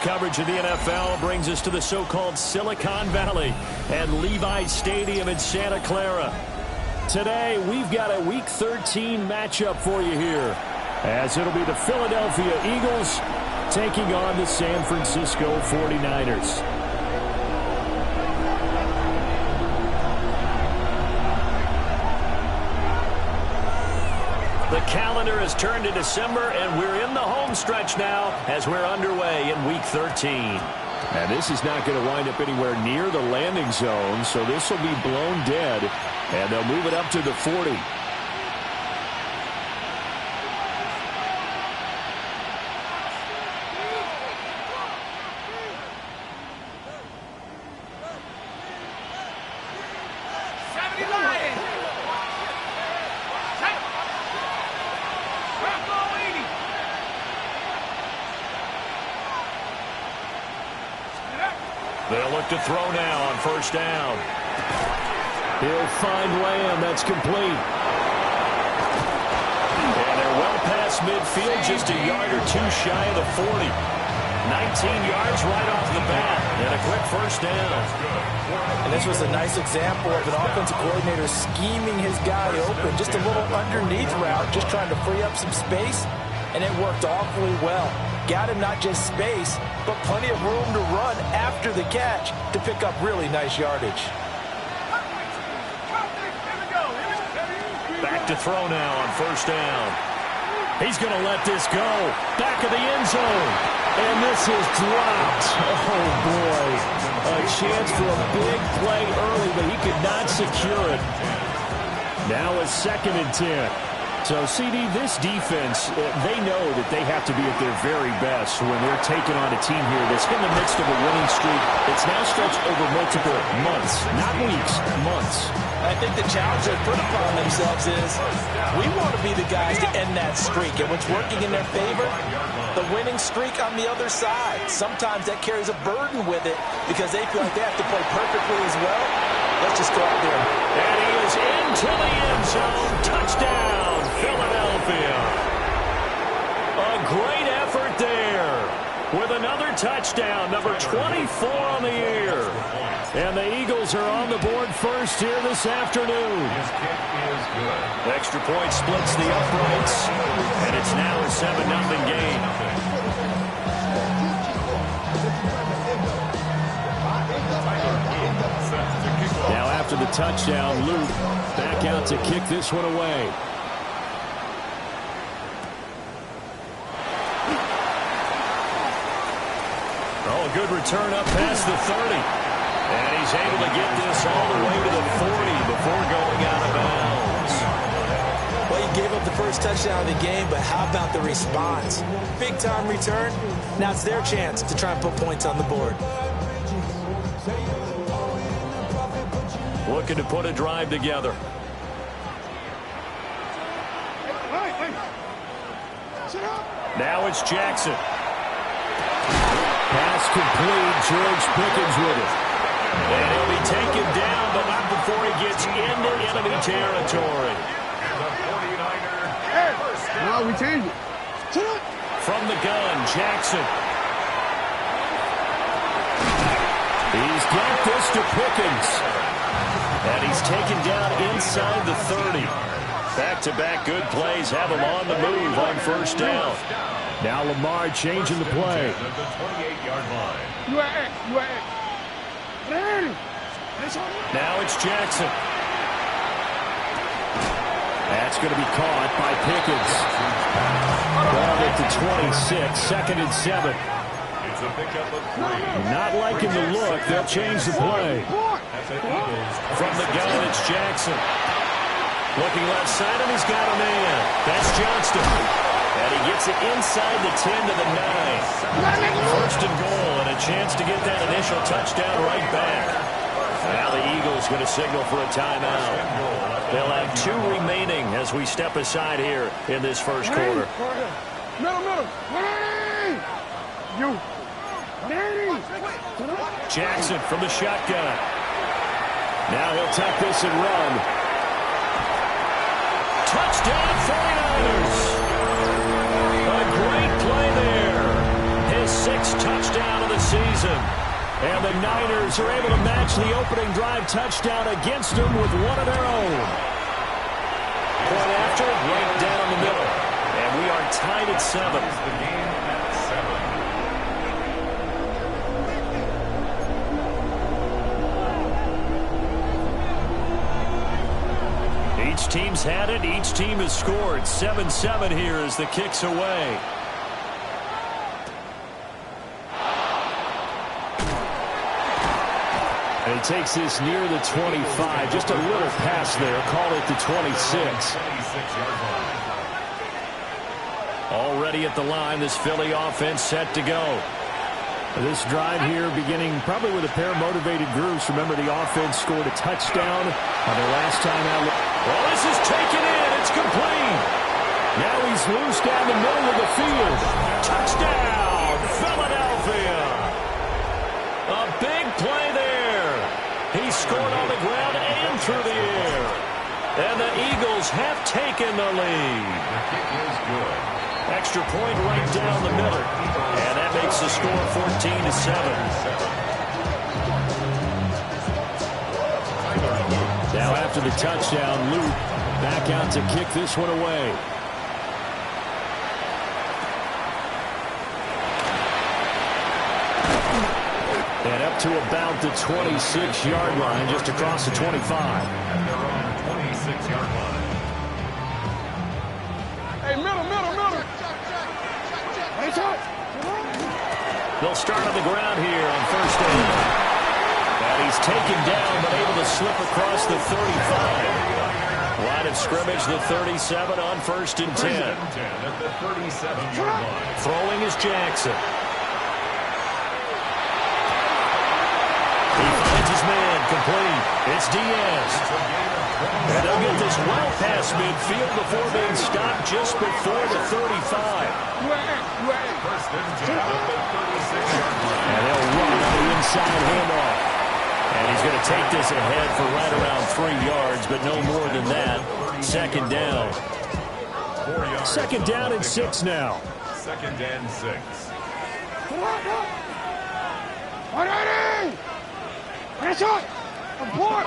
Coverage of the NFL brings us to the so-called Silicon Valley and Levi's Stadium in Santa Clara. Today, we've got a Week 13 matchup for you here, as it'll be the Philadelphia Eagles taking on the San Francisco 49ers. The calendar has turned to December, and we're in the home stretch now as we're underway in Week 13. And this is not going to wind up anywhere near the landing zone, so this will be blown dead, and they'll move it up to the 40. They'll look to throw now on first down. He'll find Lamb. That's complete. And they're well past midfield, just a yard or two shy of the 40. 19 yards right off the bat, and a quick first down. And this was a nice example of an offensive coordinator scheming his guy open. Just a little underneath route, just trying to free up some space, and it worked awfully well. Got him not just space, but plenty of room to run after the catch to pick up really nice yardage. Back to throw now on first down. He's going to let this go. Back of the end zone. And this is dropped. Oh, boy. A chance for a big play early, but he could not secure it. Now a 2nd and 10. So, CD, this defense, they know that they have to be at their very best when they're taking on a team here that's in the midst of a winning streak. It's now stretched over multiple months, not weeks, months. I think the challenge they put upon themselves is we want to be the guys to end that streak. And what's working in their favor, the winning streak on the other side. Sometimes that carries a burden with it because they feel like they have to play perfectly as well. Let's just go out there. And he is into the end zone. Touchdown, Philadelphia. A great effort there with another touchdown, number 24 on the year. And the Eagles are on the board first here this afternoon. Extra point splits the uprights, and it's now a 7-0 game. Now after the touchdown, Luke back out to kick this one away. Oh, a good return up past the 30. And he's able to get this all the way to the 40 before going out of bounds. Well, he gave up the first touchdown of the game, but how about the response? Big-time return. Now it's their chance to try and put points on the board. Looking to put a drive together. Now it's Jackson. Pass complete. George Pickens with it. And he'll be taken down, but not before he gets into enemy territory. No, we changed it. From the gun, Jackson. He's got this to Pickens. And he's taken down inside the 30. Back-to-back good plays have him on the move on first down. Now Lamar changing the play. Now it's Jackson. That's going to be caught by Pickens. Ball at the 26, 2nd and 7. Not liking the look. They'll change the play. From the gun, it's Jackson. Looking left side, and he's got a man. That's Johnston. And he gets it inside the 10 to the 9. First and goal, and a chance to get that initial touchdown right back. Now the Eagles going to signal for a timeout. They'll have 2 remaining as we step aside here in this first quarter. Middle. You. Jackson from the shotgun. Now he'll tuck this and run. Touchdown 49ers. A great play there. His 6th touchdown And the Niners are able to match the opening drive touchdown against them with one of their own. Point after, right down the middle. And we are tied at 7. Each team's had it. Each team has scored. 7-7 here as the kick's away. And he takes this near the 25. Just a little pass there. Call it the 26. Already at the line, this Philly offense set to go. This drive here beginning probably with a pair of motivated groups. Remember, the offense scored a touchdown on their last time out. Well, this is taken in. It's complete. Now he's loose down the middle of the field. Touchdown, Philadelphia. A big play there. He scored on the ground and through the air. And the Eagles have taken the lead. The kick is good. Extra point right down the middle. And that makes the score 14-7. Now after the touchdown, Luke back out to kick this one away. And up to about the 26-yard line, just across the 25. At their own 26-yard line. Hey, middle. Hey, touch. They'll start on the ground here on first down. And he's taken down, but able to slip across the 35. Line of scrimmage, the 37 on first and 10. At the 37-yard line. Throwing is Jackson. He finds his man, complete. It's Diaz. And they'll get this well past midfield before being stopped just before the 35. First and 10 at the 36-yard line. And they'll run on the inside handoff. And he's going to take this ahead for right around 3 yards, but no more than that. Second down. 4 yards. Second down and 6 now. Second and 6. Report.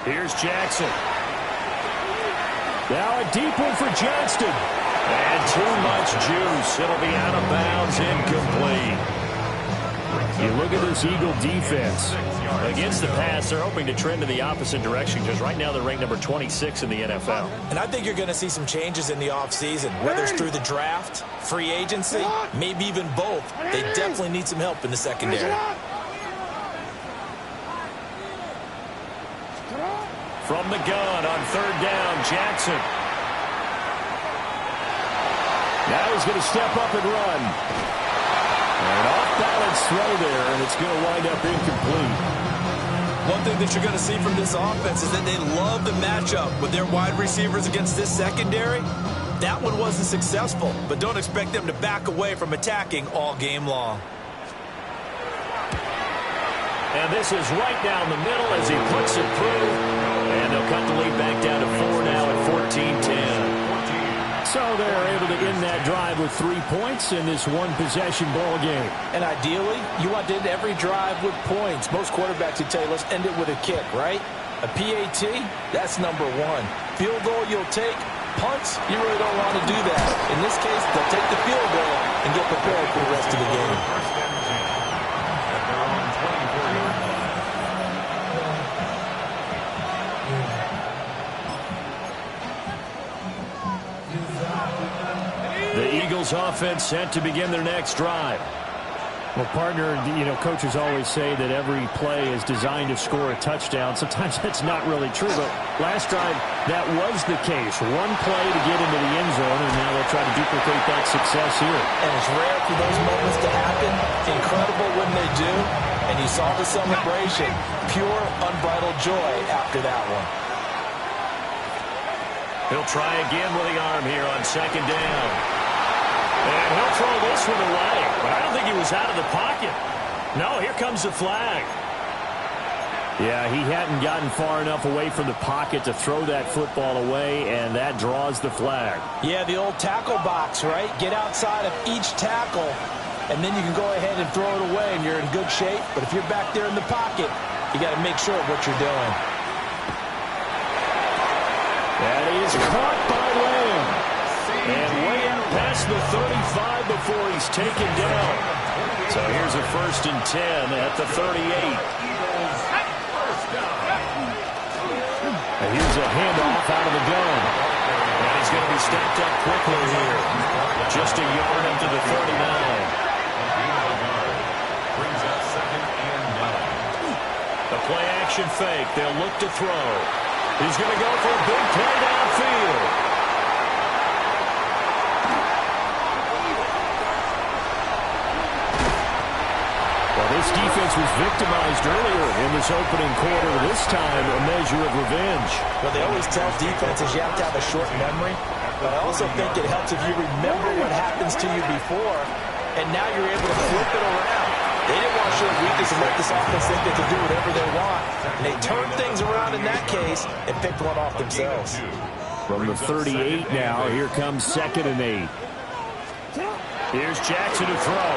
Here's Jackson. Now a deep one for Johnston. And too much juice. It'll be out of bounds, incomplete. You look at this Eagle defense. Against the pass, they're hoping to trend in the opposite direction because right now they're ranked number 26 in the NFL. And I think you're going to see some changes in the offseason, whether it's through the draft, free agency, maybe even both. They definitely need some help in the secondary. From the gun on third down, Jackson. Now he's going to step up and run. An off-balance throw there, and it's going to wind up incomplete. One thing that you're going to see from this offense is that they love the matchup with their wide receivers against this secondary. That one wasn't successful, but don't expect them to back away from attacking all game long. And this is right down the middle as he puts it through. And they'll cut the lead back down to 4 now at 14-10. So they're able to end that drive with 3 points in this one-possession ball game. And ideally, you want to end every drive with points. Most quarterbacks would tell you, let's end it with a kick, right? A PAT, that's number 1. Field goal you'll take. Punts, you really don't want to do that. In this case, they'll take the field goal and get prepared for the rest of the game. First and 10 at their own 24-yard line. The Eagles offense set to begin their next drive. Well, partner, coaches always say that every play is designed to score a touchdown. Sometimes that's not really true, but last drive, that was the case. One play to get into the end zone, and now they'll try to duplicate that success here. And it's rare for those moments to happen. Incredible when they do. And you saw the celebration. Pure, unbridled joy after that one. He'll try again with the arm here on second down. And he'll throw this one away. But I don't think he was out of the pocket. No, here comes the flag. Yeah, he hadn't gotten far enough away from the pocket to throw that football away, and that draws the flag. Yeah, the old tackle box, right? Get outside of each tackle, and then you can go ahead and throw it away, and you're in good shape. But if you're back there in the pocket, you got to make sure of what you're doing. That is caught by Lamb. And way out past the 35 before he's taken down. So here's a 1st and 10 at the 38. And here's a handoff out of the gun. And he's going to be stepped up quickly here. Just a yard up to the 39. Brings up 2nd and 9. The play action fake. They'll look to throw. He's going to go for a big play downfield. This defense was victimized earlier in this opening quarter. This time, a measure of revenge. Well, they always tell defenses you have to have a short memory. But I also think it helps if you remember what happens to you before, and now you're able to flip it around. They didn't want to show weakness and let this offense think they could do whatever they want. And they turned things around in that case and picked one off themselves. From the 38 now, here comes 2nd and 8. Here's Jackson to throw.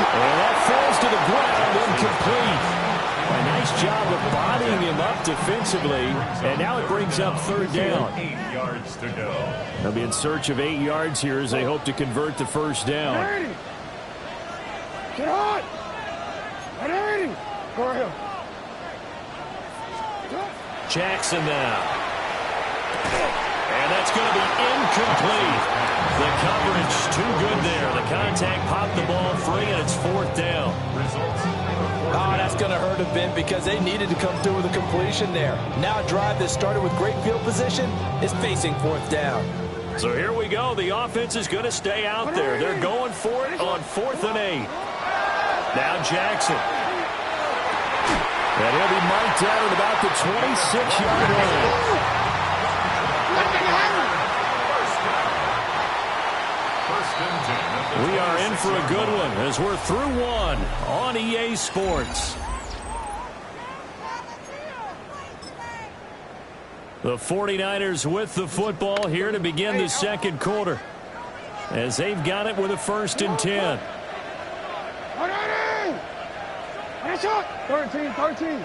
And that falls to the ground, incomplete. A nice job of bodying him up defensively, and now it brings up 3rd down. 8 yards to go. They'll be in search of 8 yards here as they hope to convert the 1st down. Get on! Go ahead. Jackson now. And that's going to be incomplete. The coverage too good there. The contact popped the ball free, and it's 4th down. Oh, that's going to hurt a bit because they needed to come through with a completion there. Now a drive that started with great field position is facing 4th down. So here we go. The offense is going to stay out there. They're going for it on 4th and 8. Now Jackson. And he'll be marked out at about the 26-yard line. We are in for a good one as we're through one on EA Sports. The 49ers with the football here to begin the 2nd quarter as they've got it with a 1st and 10. 13.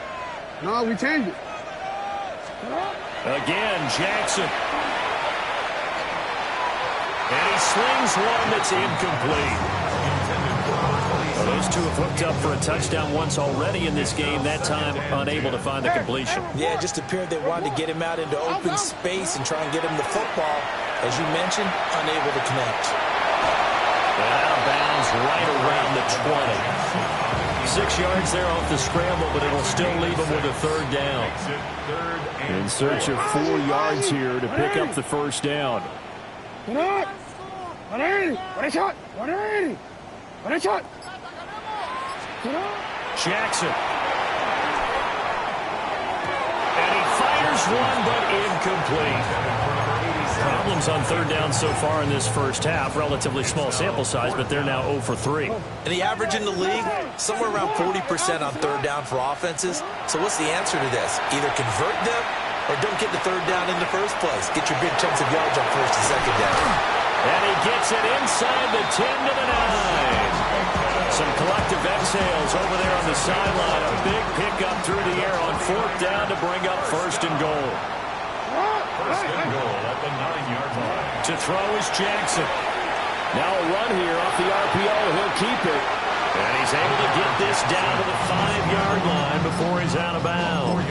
No, we changed it. Again, Jackson. And he slings one that's incomplete. Well, those two have hooked up for a touchdown once already in this game, that time unable to find the completion. Yeah, it just appeared they wanted to get him out into open space and try and get him the football. As you mentioned, unable to connect. And out of bounds right around the 20. 6 yards there off the scramble, but it'll still leave him with a 3rd down. In search of 4 yards here to pick up the 1st down. 180. What a shot. 180. What a shot. Jackson. And he fires one, but incomplete. Problems on 3rd down so far in this first half. Relatively small sample size, but they're now 0 for 3. And the average in the league, somewhere around 40% on 3rd down for offenses. So what's the answer to this? Either convert them or don't get the 3rd down in the first place. Get your big chunks of yards on 1st and 2nd down. And he gets it inside the 10 to the 9. Some collective exhales over there on the sideline. A big pickup through the air on 4th down to bring up 1st and goal. 1st and goal at the 9-yard line. To throw is Jackson. Now a run here off the RPO. He'll keep it. And he's able to get this down to the 5-yard line before he's out of bounds.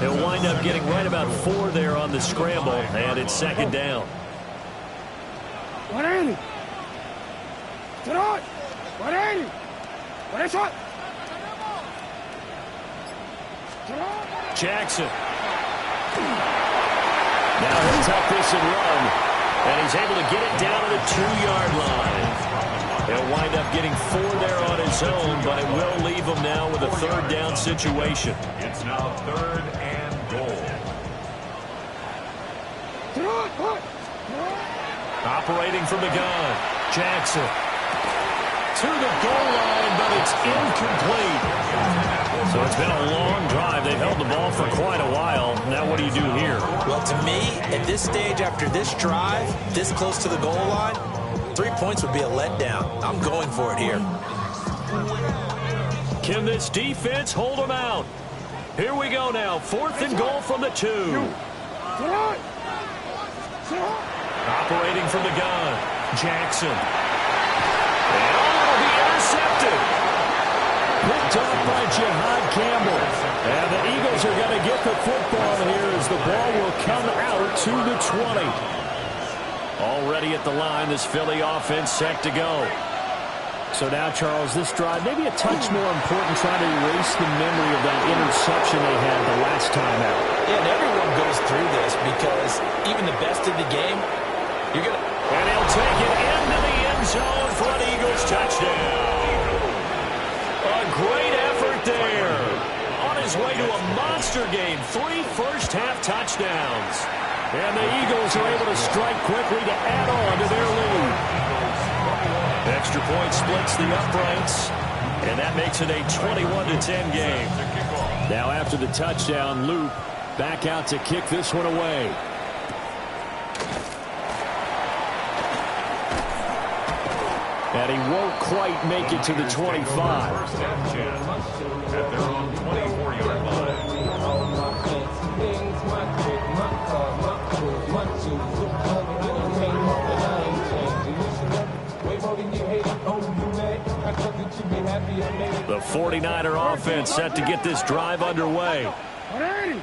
He'll wind up getting right about 4 there on the scramble, and it's 2nd down. 180. Get on. 180. What a shot. Jackson. Now he'll tuck this and run. And he's able to get it down to the 2-yard line. He'll wind up getting 4 there on his own, but it will leave him now with a 3rd down situation. It's now 3rd and goal. Operating from the gun, Jackson. to the goal line, but it's incomplete. So it's been a long drive. They've held the ball for quite a while. Now what do you do here? Well, to me, at this stage, after this drive, this close to the goal line, 3 points would be a letdown. I'm going for it here. Can this defense hold them out? Here we go now. 4th and goal from the 2. Operating from the gun. Jackson. And it'll be intercepted. Picked up by Jihad Campbell. And the Eagles are going to get the football here as the ball will come out to the 20. Already at the line, this Philly offense set to go. So now, Charles, this drive, maybe a touch more important, trying to erase the memory of that interception they had the last time out. Yeah, and everyone goes through this because even the best in the game, you're going to... And he'll take it into the end zone for an Eagles touchdown. A great effort there. On his way to a monster game, 3 first-half touchdowns. And the Eagles are able to strike quickly to add on to their lead. Extra point splits the uprights, and that makes it a 21-10 game. Now after the touchdown, Loop back out to kick this one away. And he won't quite make it to the 25. First and 10 at their own 24-yard line. The 49er offense set to get this drive underway.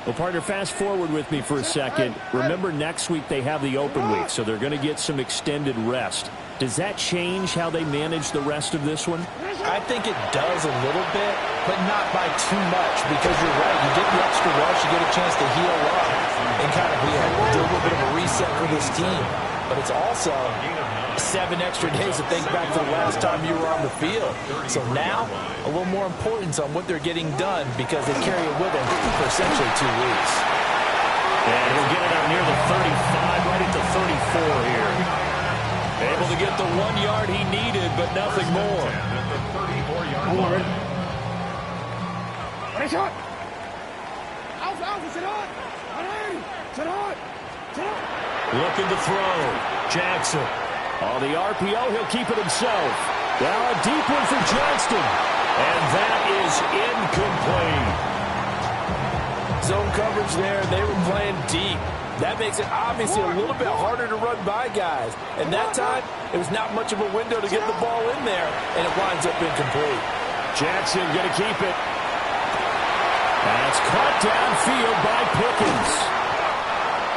Well, partner, fast forward with me for a second. Remember, next week they have the open week, so they're going to get some extended rest. Does that change how they manage the rest of this one? I think it does a little bit, but not by too much, because you're right. You get the extra rush, you get a chance to heal up and kind of do a little bit of a reset for this team. But it's also 7 extra days to think back to the last time you were on the field. So now, a little more importance on what they're getting done because they carry it with them for essentially 2 weeks. And he'll get it up near the 35, right at the 34 here. Able to get the 1 yard he needed, but nothing more. Looking to throw. Jackson. On the RPO, he'll keep it himself. Now a deep one for Johnston. And that is incomplete. Zone coverage there, and they were playing deep. That makes it obviously a little bit harder to run by guys. And that time, it was not much of a window to get the ball in there, and it winds up incomplete. Jackson going to keep it. That's caught downfield by Pickens.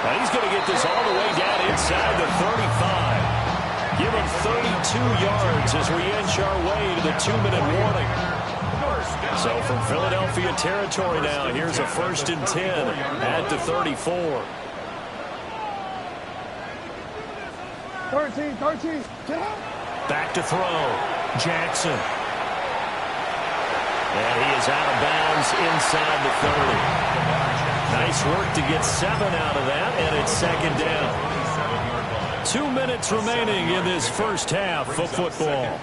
Now he's going to get this all the way down inside the 35. Give him 32 yards as we inch our way to the 2-minute warning. So from Philadelphia territory now, here's a 1st and 10 at the 34. 13. Back to throw. Jackson. And he is out of bounds inside the 30. Nice work to get 7 out of that, and it's 2nd down. 2 minutes remaining in this first half of football.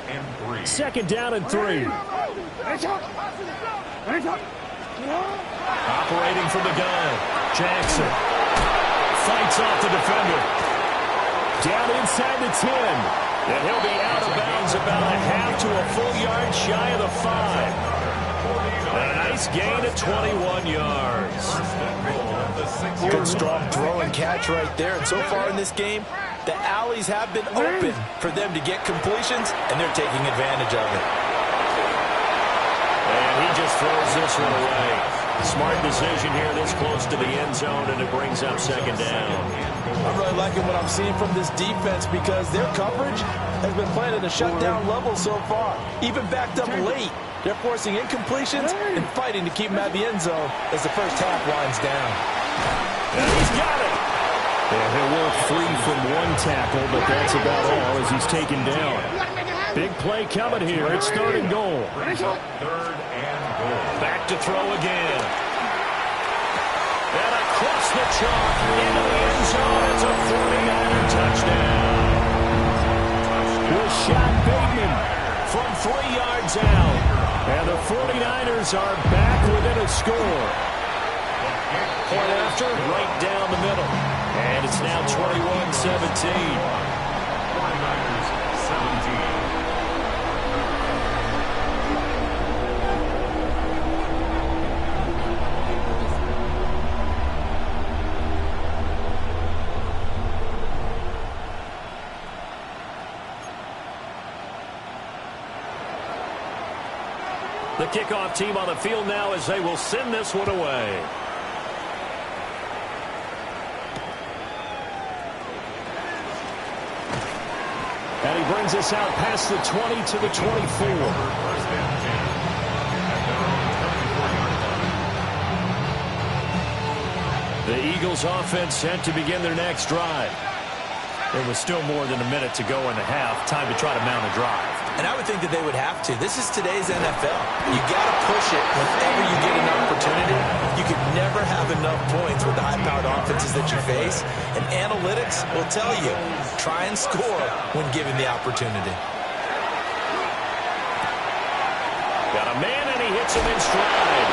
2nd down and 3. Operating from the gun. Jackson fights off the defender. Down inside the 10. And he'll be out of bounds about a half to a full yard shy of the 5. And a nice gain of 21 yards. Good strong throw and catch right there. And so far in this game, the alleys have been open for them to get completions, and they're taking advantage of it. And he just throws this one away. Smart decision here this close to the end zone, and it brings up 2nd down. I'm really liking what I'm seeing from this defense because their coverage has been playing at a shutdown level so far. Even backed up late, they're forcing incompletions and fighting to keep them out of the end zone as the first half winds down. And he's got it. And he'll work free from 1 tackle, but that's about all as he's taken down. Big play coming here. It's 3rd and goal. 3rd and goal. Back to throw again. And across the chalk into the end zone. It's a 49er touchdown. Rashad Bateman from 3 yards out. And the 49ers are back within a score. Point after, right down the middle. And it's now 21-17. 49ers 17. The kickoff team on the field now as they will send this one away. And he brings us out past the 20 to the 24. The Eagles offense set to begin their next drive. There was still more than a minute to go in the half. Time to try to mount a drive. And I would think that they would have to. This is today's NFL. You got to push it whenever you get an opportunity. You can never have enough points with the high-powered offenses that you face. And analytics will tell you, try and score when given the opportunity. Got a man, and he hits him in stride.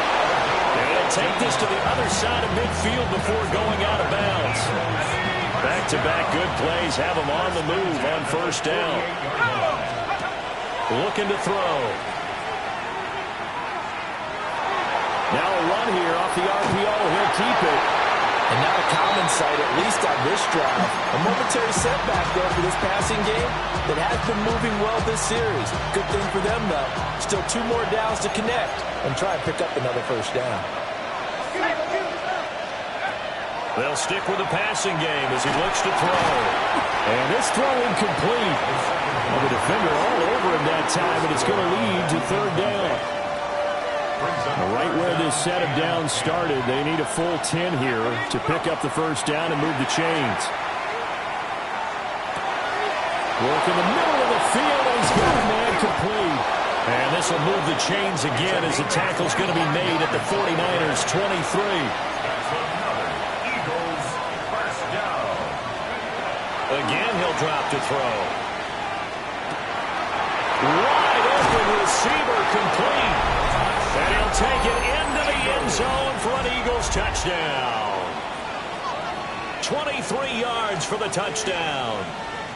And he'll take this to the other side of midfield before going out of bounds. Back-to-back good plays have him on the move on first down. Looking to throw. Now a run here off the RPO. He'll keep it. And not a common sight, at least on this drive. A momentary setback, though, for this passing game that has been moving well this series. Good thing for them, though. Still 2 more downs to connect and try and pick up another first down. They'll stick with the passing game as he looks to throw. And this throw incomplete. Well, the defender all over him that time, and it's going to lead to third down. Right where this set of downs started, they need a full 10 here to pick up the first down and move the chains. Work in the middle of the field, and he's got a man complete. And this will move the chains again as the tackle's going to be made at the 49ers' 23. Again, he'll drop to throw. Wide open receiver complete. And he'll take it into the end zone for an Eagles touchdown. 23 yards for the touchdown.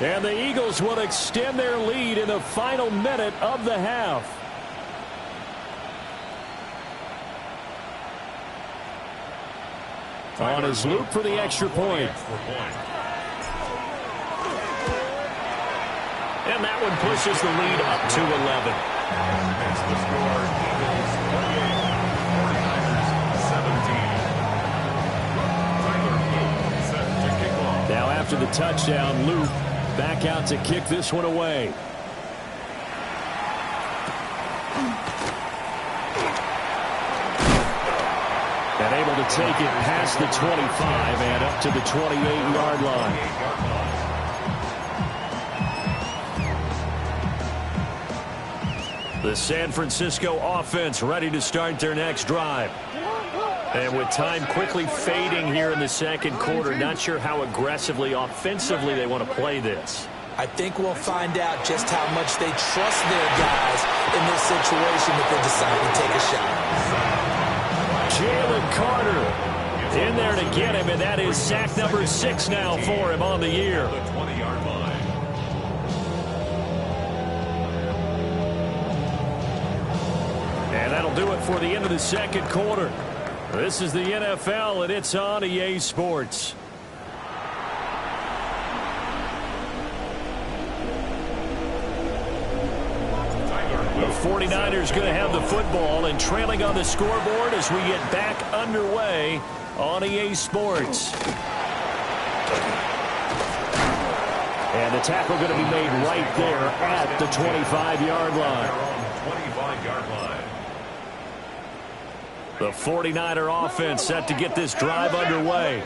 And the Eagles will extend their lead in the final minute of the half. On his loop for the extra point. And that one pushes the lead up to 11. It's the score. Eagles 28, 49ers 17. Tyler Luke set to kick off. Now after the touchdown, Luke back out to kick this one away. And able to take it past the 25 and up to the 28-yard line. The San Francisco offense ready to start their next drive. And with time quickly fading here in the second quarter, not sure how aggressively, offensively they want to play this. I think we'll find out just how much they trust their guys in this situation if they decide to take a shot. Jalen Carter in there to get him, and that is sack number 6 now for him on the year. The 20-yard line. And that'll do it for the end of the second quarter. This is the NFL, and it's on EA Sports. The 49ers going to have the football and trailing on the scoreboard as we get back underway on EA Sports. And the tackle going to be made right there at the 25-yard line. 25-yard line. The 49er offense set to get this drive underway.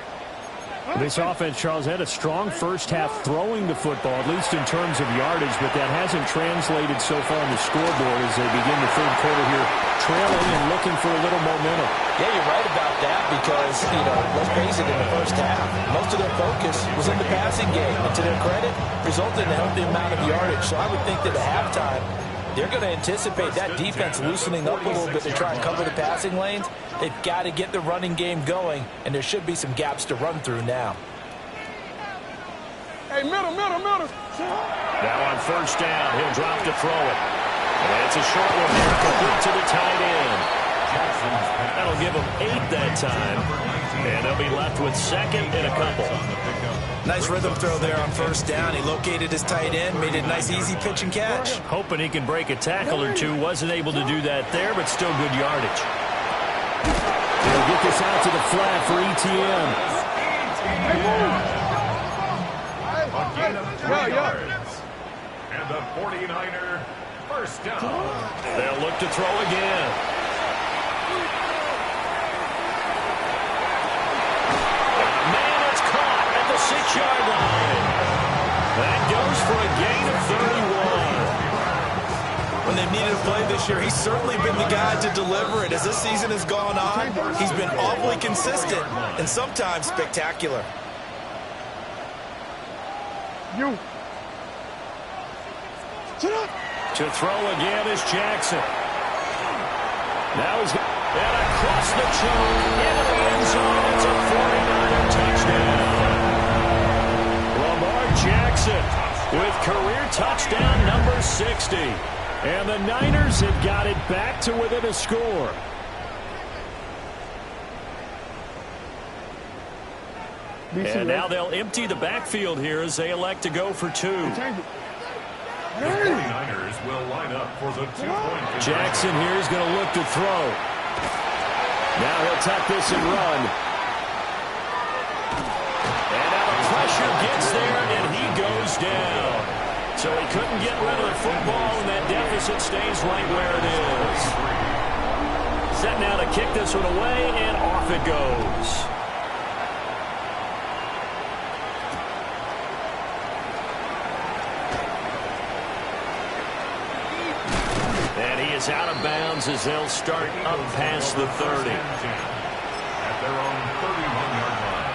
This offense, Charles, had a strong first half throwing the football, at least in terms of yardage, but that hasn't translated so far on the scoreboard as they begin the third quarter here, trailing and looking for a little momentum. Yeah, you're right about that because, let's face it, in the first half, most of their focus was in the passing game. And to their credit, resulted in a healthy amount of yardage. So I would think that at halftime, they're going to anticipate that defense loosening up a little bit to try and cover the passing lanes. They've got to get the running game going, and there should be some gaps to run through now. Hey, middle. Now on first down, he'll drop to throw it. And it's a short one there, complete to the tight end. That'll give them 8 that time. And they'll be left with second and a couple. Nice rhythm throw there on first down. He located his tight end, made it a nice easy pitch and catch. Hoping he can break a tackle or two. Wasn't able to do that there, but still good yardage. They'll get this out to the flat for ETN. A gain of 3 yards. And the 49er first down. They'll look to throw again. Man, it's caught at the 6-yard line. That goes for a gain of 31. When they've needed a play this year, he's certainly been the guy to deliver it. As this season has gone on, he's been awfully consistent and sometimes spectacular. To throw again is Jackson. Now he's and across the choke into the end zone. It's a 49er touchdown. Lamar Jackson with career touchdown number 60. And the Niners have got it back to within a score. And now they'll empty the backfield here as they elect to go for 2. The 49ers will line up for the 2-point. Jackson here is going to look to throw. Now he'll tuck this and run. And now the pressure gets there, and he goes down. So he couldn't get rid of the football, and that deficit stays right where it is. Set now to kick this one away, and off it goes. And he is out of bounds as they'll start up past the 30. At their own 31-yard line.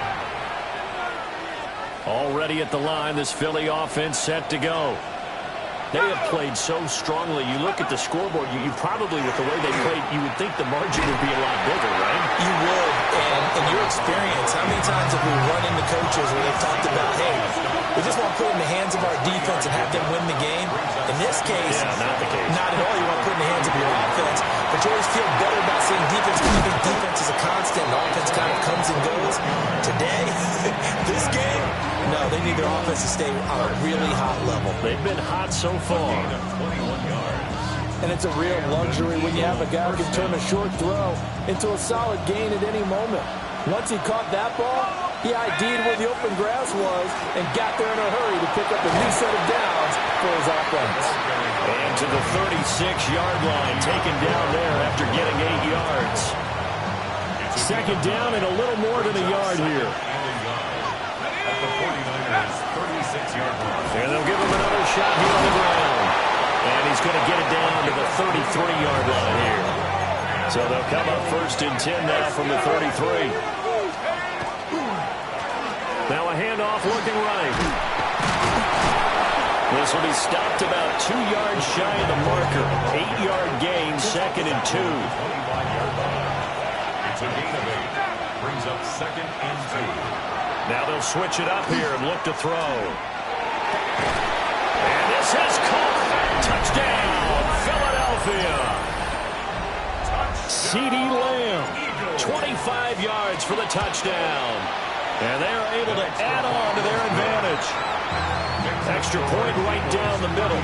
Already at the line, this Philly offense set to go. They have played so strongly. You look at the scoreboard, you probably, with the way they played, you would think the margin would be a lot bigger, right? You would, and in your experience, how many times have we run into coaches where they've talked about, hey, we just want to put it in the hands of our defense and have them win the game? In this case, not the case. Not at all. You want to put it in the hands of your offense, but you always feel better about seeing defense. I think defense is a constant, and offense kind of comes and goes. Today, this game, no, they need their offense to stay on a really hot level. They've been hot so far. And it's a real luxury when you have a guy who can turn a short throw into a solid gain at any moment. Once he caught that ball, he ID'd where the open grass was and got there in a hurry to pick up a new set of downs for his offense. And to the 36-yard line, taken down there after getting 8 yards. Second down and a little more than a yard here. At the 49ers 36-yard line. And they'll give him another shot here on the ground. And he's going to get it down to the 33-yard line here. So they'll come up first and 10 now from the 33. Now a handoff looking right. This will be stopped about 2 yards shy of the marker. 8-yard gain, second and 2. 25-yard line. It's a gain of 8. Brings up second and 2. Now they'll switch it up here and look to throw. And this is caught. Touchdown, Philadelphia. C.D. Lamb, 25 yards for the touchdown. And they are able to add on to their advantage. Extra point right down the middle.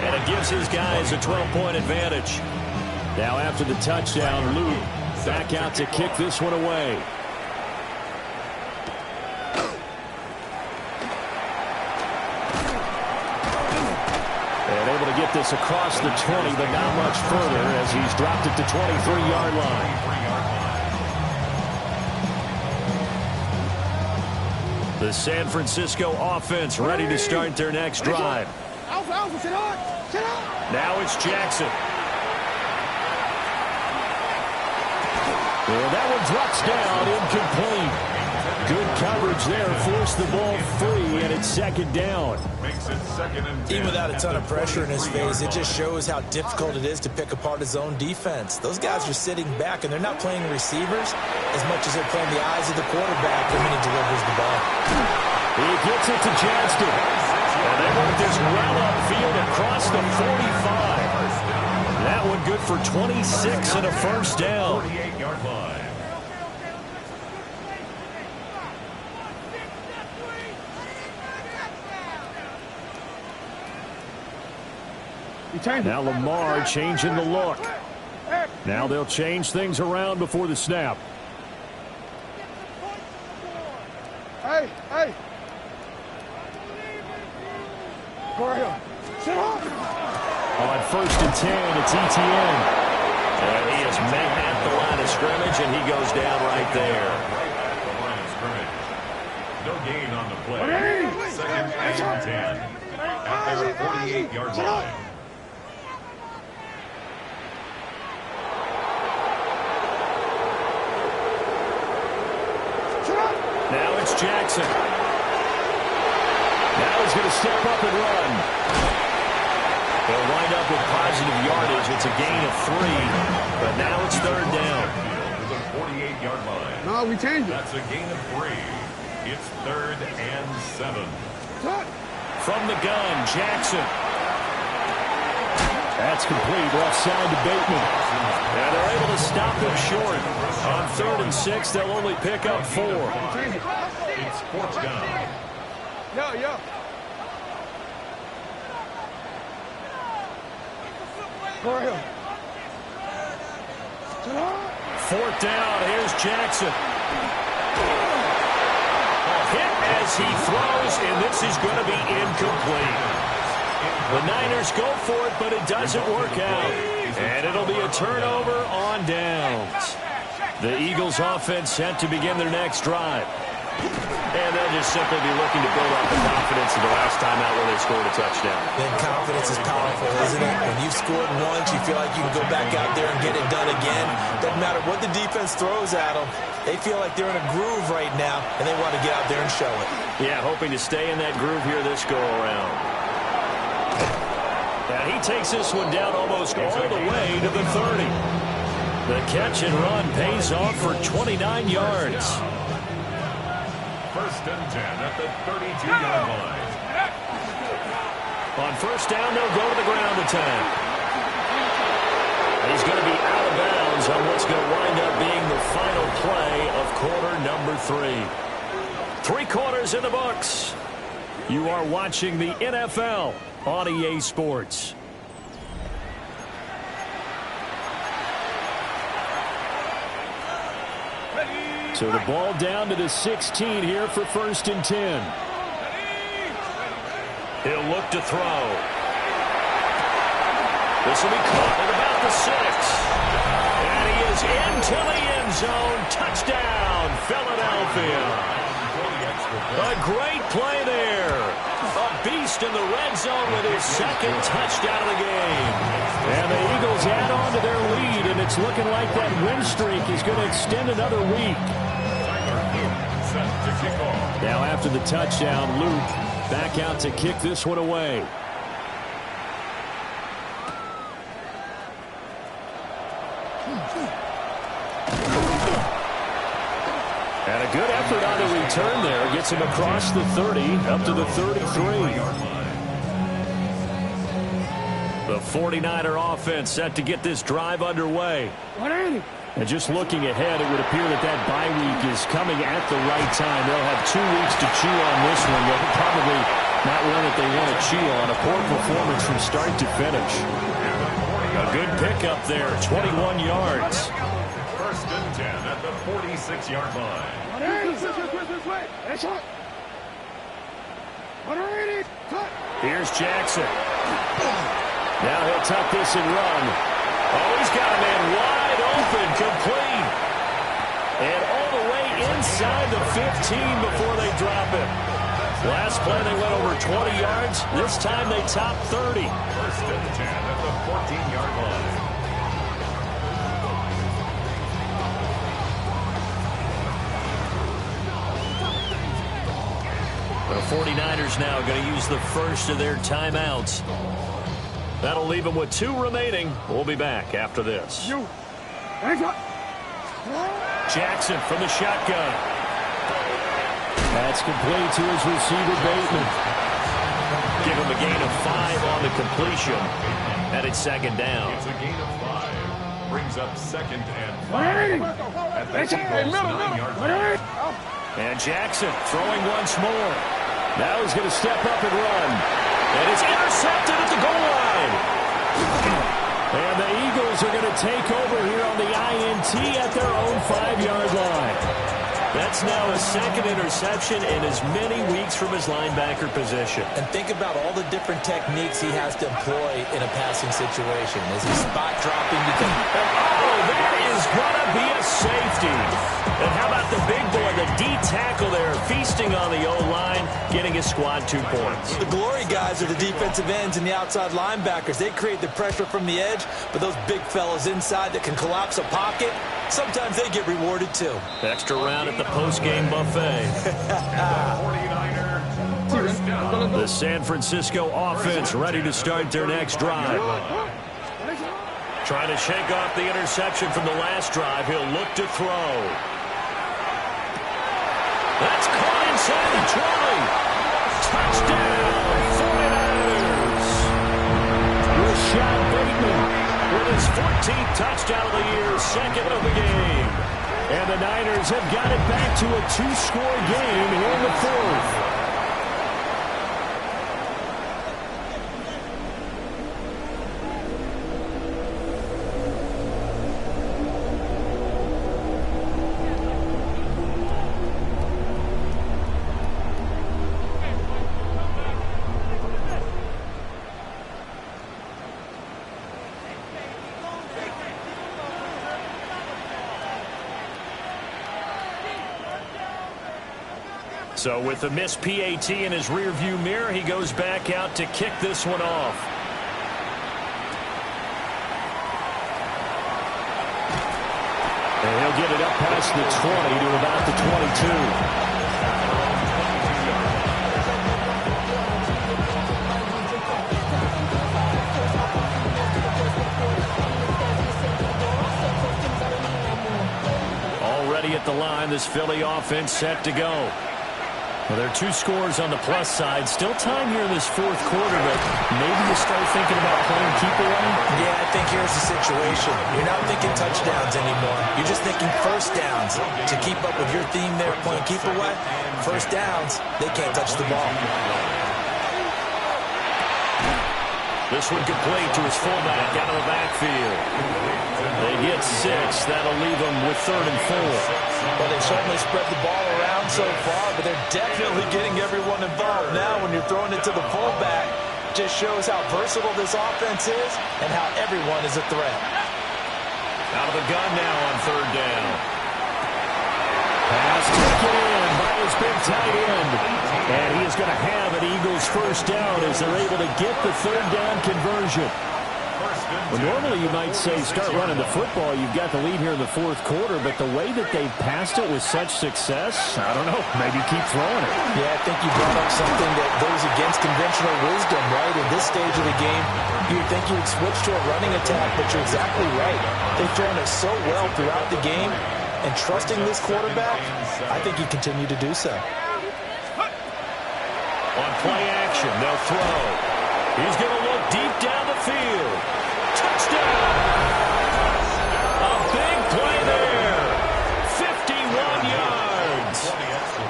And it gives his guys a 12-point advantage. Now after the touchdown, Luke back out to kick this one away. And able to get this across the 20, but not much further as he's dropped it to 23-yard line. The San Francisco offense ready to start their next drive. Alpha, sit on. Now it's Jackson. And that one drops down incomplete. Good coverage there. Forced the ball free, and it's second down. Makes it 2nd and 10. Even without a ton of pressure in his face, it just shows how difficult it is to pick apart his own defense. Those guys are sitting back, and they're not playing receivers as much as they're playing the eyes of the quarterback when he delivers the ball. He gets it to Johnston. And they work this well upfield across the 45. That one good for 26 and a first down. 48-yard line. Now Lamar changing the look. Now they'll change things around before the snap. Hey, hey. Go here. Sit up. On 1st and 10, it's ETN. And he is met at the line of scrimmage, and he goes down right there. Right at the line of scrimmage. No gain on the play. 2nd and 10. At their 48-yard line. Now it's Jackson. Now he's going to step up and run. They'll wind up with positive yardage. It's a gain of 3, but now it's 3rd down. To the 48-yard line. No, we changed it. That's a gain of 3. It's 3rd and 7. From the gun, Jackson. That's complete. Left side to Bateman. And they're able to stop him short. On 3rd and 6, they'll only pick up 4. It's 4th down. Yo. Go here. Sit up. 4th down. Here's Jackson. A hit as he throws, and this is going to be incomplete. The Niners go for it, but it doesn't work out. And it'll be a turnover on downs. The Eagles offense set to begin their next drive. And they'll just simply be looking to build up the confidence of the last time out where they scored a touchdown. Then confidence is powerful, isn't it? When you've scored once, you feel like you can go back out there and get it done again. Doesn't matter what the defense throws at them. They feel like they're in a groove right now, and they want to get out there and show it. Yeah, hoping to stay in that groove here this go-around. And he takes this one down almost all the way to the 30. The catch and run pays off for 29 yards. 1st and 10 at the 32-yard line. On 1st down, they'll go to the ground attack. He's going to be out of bounds on what's going to wind up being the final play of quarter number 3. 3 quarters in the books. You are watching the NFL on EA Sports. So the ball down to the 16 here for 1st and 10. He'll look to throw. This will be caught at about the 6. And he is into the end zone. Touchdown, Philadelphia. A great play there. A beast in the red zone with his 2nd touchdown of the game. And the Eagles add on to their lead, and it's looking like that win streak is going to extend another week. Now after the touchdown, Luke back out to kick this one away. And a good effort on the return there. Gets him across the 30, up to the 33. The 49er offense set to get this drive underway. And just looking ahead, it would appear that that bye week is coming at the right time. They'll have 2 weeks to chew on this one. They'll probably not one that they want to chew on. A poor performance from start to finish. A good pickup there, 21 yards. 1st and 10 at the 46-yard line. Here's Jackson. Now he'll tuck this and run. Oh, he's got a man wide open, complete. And all the way inside the 15 before they drop it. Last play they went over 20 yards. This time they top 30. 1st and 10 at the 14-yard line. The 49ers now going to use the first of their timeouts. That'll leave them with 2 remaining. We'll be back after this. Jackson from the shotgun. That's complete to his receiver, Bateman. Give him a gain of 5 on the completion. And it's second down. It's a gain of 5. Brings up second and 5. At the Eagles' 9-yard line. And Jackson throwing once more. Now he's going to step up and run. And it's intercepted at the goal line. And the Eagles are going to take over here on the INT at their own 5-yard line. That's now a second interception in as many weeks from his linebacker position. And think about all the different techniques he has to employ in a passing situation. Is he spot dropping? Oh, that is going to be a safety. And how about the big boy, the D tackle there, feasting on the O-line, getting his squad 2 points. The glory guys are the defensive ends and the outside linebackers. They create the pressure from the edge, but those big fellas inside that can collapse a pocket, sometimes they get rewarded too. Extra round at the post-game buffet. The San Francisco offense ready to start their next drive. Trying to shake off the interception from the last drive. He'll look to throw. That's caught inside the 20. Touchdown, 49ers. Rashad Bateman with his 14th touchdown of the year, second of the game. And the Niners have got it back to a 2-score game here in the 4th. So with the missed PAT in his rearview mirror, he goes back out to kick this one off. And he'll get it up past the 20 to about the 22. Already at the line, this Philly offense set to go. Well, there are 2 scores on the plus side. Still time here in this 4th quarter, but maybe you start thinking about playing keep away? Yeah, I think here's the situation. You're not thinking touchdowns anymore. You're just thinking first downs. To keep up with your theme there, playing keep away, first downs, they can't touch the ball. This one complete to his fullback out of the backfield. They get 6. That'll leave them with 3rd and 4. Well, they've certainly spread the ball around so far, but they're definitely getting everyone involved. Now, when you're throwing it to the fullback, just shows how versatile this offense is and how everyone is a threat. Out of the gun now on 3rd down. Pass taken in by his big tight end. And he is going to have an Eagles first down as they're able to get the 3rd down conversion. Well, normally you might say start running the football. You've got the lead here in the 4th quarter, but the way that they've passed it with such success, I don't know, maybe keep throwing it. Yeah, I think you brought up something that goes against conventional wisdom, right? In this stage of the game, you'd think you would switch to a running attack, but you're exactly right. They've thrown it so well throughout the game, and trusting this quarterback, I think you continue to do so. On play action, they'll throw. He's going to look deep down the field. Touchdown! A big play there. 51 yards.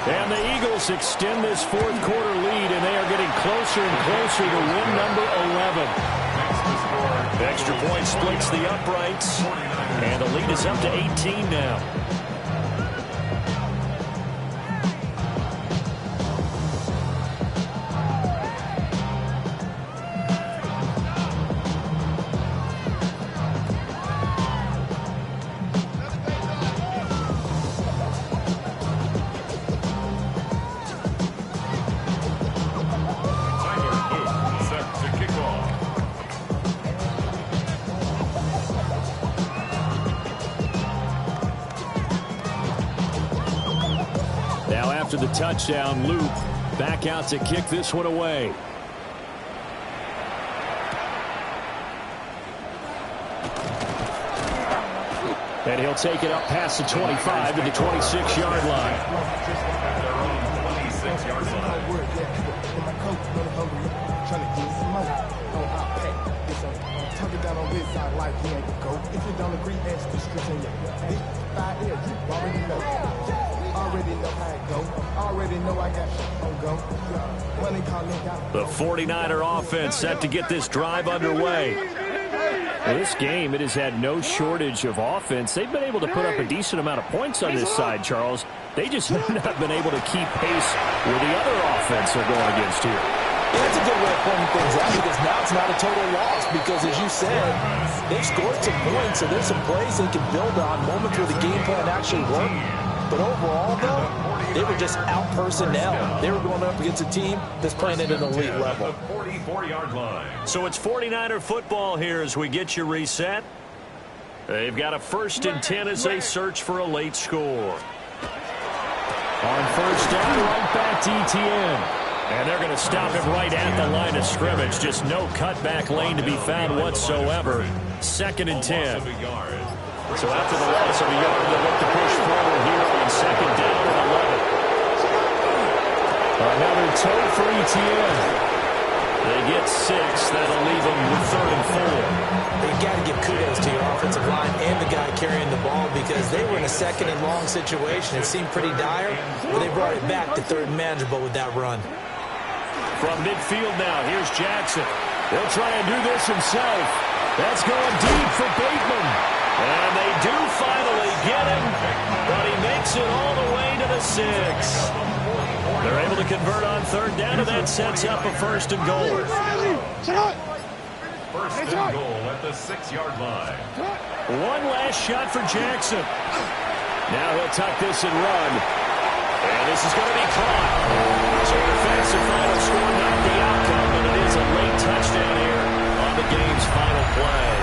And the Eagles extend this 4th quarter lead, and they are getting closer and closer to win number 11. Extra point splits the uprights, and the lead is up to 18 now. After the touchdown loop, back out to kick this one away. And he'll take it up past the 25 to the 26-yard line. At their own 26-yard line. The 49er offense set to get this drive underway. This game, it has had no shortage of offense. They've been able to put up a decent amount of points on this side, Charles. They just have not been able to keep pace with the other offense they're going against here. Yeah, that's a good way of pointing things out because now it's not a total loss because, as you said, they've scored some points, so there's some plays they can build on, moments where the game plan actually worked. But overall, though, they were just out personnel. They were going up against a team that's playing at an elite level. 44-yard line. So it's 49er football here as we get you reset. They've got a 1st and 10 as they search for a late score. On 1st down, right back to ETN. And they're going to stop him right at the line of scrimmage. Just no cutback lane to be found whatsoever. 2nd and 10. So after the loss of a yard, they'll look to push forward here on 2nd down and 11. Another toe for ETN. They get 6. That'll leave them with 3rd and 4. You've got to give kudos to your offensive line and the guy carrying the ball because they were in a 2nd and long situation. It seemed pretty dire, but they brought it back to 3rd and manageable with that run. From midfield now, here's Jackson. He'll try and do this himself. That's going deep for Bateman. And they do finally get him, but he makes it all the way to the 6. They're able to convert on 3rd down, and that sets up a 1st and goal. 1st and goal at the 6-yard line. One last shot for Jackson. Now he'll tuck this and run. And this is going to be caught. So the defensive final score, not the outcome, but it is a late touchdown here on the game's final play.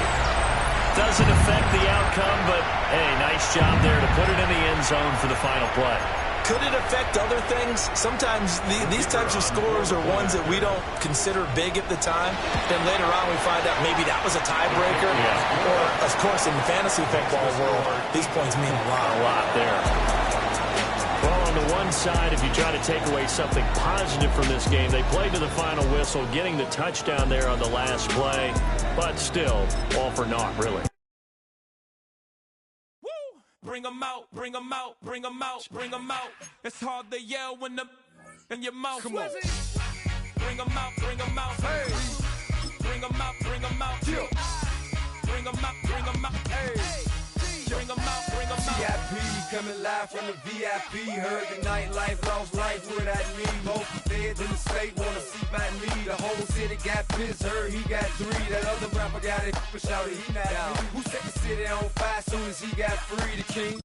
Doesn't affect the outcome, but, hey, nice job there to put it in the end zone for the final play. Could it affect other things? Sometimes these types of scores are ones that we don't consider big at the time. Then later on we find out maybe that was a tiebreaker. Yeah. Or, of course, in the fantasy football world, these points mean a lot there. Well, on the one side, if you try to take away something positive from this game, they played to the final whistle, getting the touchdown there on the last play. But still, all for naught, really. Bring them out, bring them out, bring them out, bring them out. It's hard to yell when the in your mouth. Come on. Bring them out, bring them out. Hey. Bring them out, bring them out. Yeah. Bring them out, bring them out. Hey. Bring them out, bring them out. VIP coming live from the VIP. Heard the nightlife, lost life without me. Most feds in the state wanna see by me. The whole city got pissed, heard he got 3. That other rapper got it, but shouted he not me. Who set the city on fire soon as he got free? The king.